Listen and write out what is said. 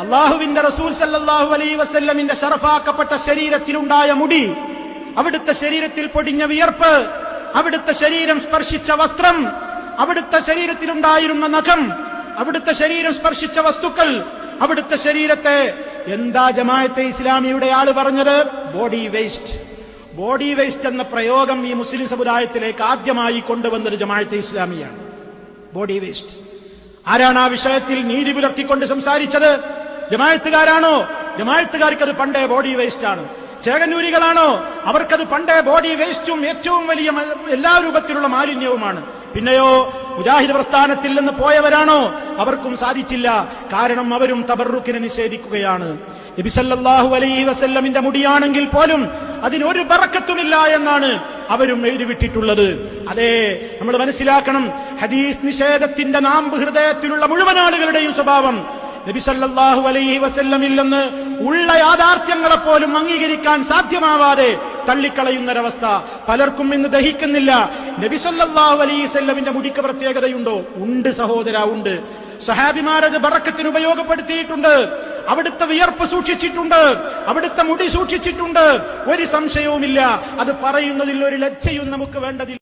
അള്ളാഹുവിന്റെ റസൂൽ സല്ലല്ലാഹു അലൈഹി വസല്ലമിന്റെ ശറഫാക്കപ്പെട്ട ശരീരത്തിലുണ്ടായ മുടി, അവിടുത്തെ ശരീരത്തിൽ പൊടിഞ്ഞ വിയർപ്പ്, അവിടുത്തെ ശരീരം സ്പർശിച്ച വസ്ത്രം, അവിടുത്തെ ശരീരത്തിലുണ്ടായിരുന്ന നഖം, അവിടുത്തെ ശരീരം സ്പർശിച്ച വസ്തുക്കൾ, അവിടുത്തെ ശരീരത്തെ എന്താ ജമാഅത്തെ ഇസ്ലാമിയുടെ ആള് പറഞ്ഞത്? Body waste. ബോഡി വേസ്റ്റ് എന്ന പ്രയോഗം ഈ മുസ്ലിം സമുദായത്തിലേക്ക് ആദ്യമായി കൊണ്ടുവന്നത് ജമാഅത്തെ ഇസ്ലാമിയാണ്. Body waste. ആരാണ് ആ വിഷയത്തിൽ നീതി പുലർത്തിക്കൊണ്ട് സംസാരിച്ചത്? ജമാഅത്തുകാരാണോ? ജമാഅത്തുകാർക്കത് പണ്ടേ ബോഡി വേസ്റ്റ് ആണ്. ചേകന്നൂരികളാണോ? അവർക്കത് പണ്ടേ ബോഡി വേസ്റ്റും ഏറ്റവും വലിയ എല്ലാ രൂപത്തിലുള്ള മാലിന്യവുമാണ്. പിന്നെയോ മുജാഹിദ് പ്രസ്ഥാനത്തിൽ നിന്ന് പോയവരാണോ? അവർക്കും സാധിച്ചില്ല. കാരണം അവരും തബറുക്കിനെ നിഷേധിക്കുകയാണ്. നബി സല്ലല്ലാഹു അലൈഹി വസല്ലമിന്റെ മുടിയാണെങ്കിൽ പോലും അതിനൊരു ബറക്കത്തുമില്ല എന്നാണ് അവരും എഴുതിവിട്ടിട്ടുള്ളത്. അതെ, നമ്മൾ മനസ്സിലാക്കണം, ഹദീസ് നിഷേധത്തിന്റെ നാമ്പ് ഹൃദയത്തിലുള്ള മുഴുവൻ ആളുകളുടെയും സ്വഭാവം നബി സല്ലല്ലാഹു അലൈഹി വസല്ലമിൽ നിന്ന് ഉള്ള യാഥാർത്ഥ്യങ്ങളെ പോലും അംഗീകരിക്കാൻ സാധ്യമാവാതെ തള്ളിക്കളയുന്നൊരവസ്ഥ പലർക്കും ഇന്ന് ദഹിക്കുന്നില്ല. നബി സല്ലല്ലാഹു അലൈഹി വസല്ലമിന്റെ മുടിക്ക് പ്രത്യേകതയുണ്ടോ? ഉണ്ട് സഹോദര, ഉണ്ട്. സഹാബിമാരത് ബറക്കത്തിന് ഉപയോഗപ്പെടുത്തിയിട്ടുണ്ട്. അവിടുത്തെ വിയർപ്പ് സൂക്ഷിച്ചിട്ടുണ്ട്, അവിടുത്തെ മുടി സൂക്ഷിച്ചിട്ടുണ്ട്. ഒരു സംശയവുമില്ല. അത് പറയുന്നതിൽ ഒരു ലജ്ജയും നമുക്ക് വേണ്ടതില്ല.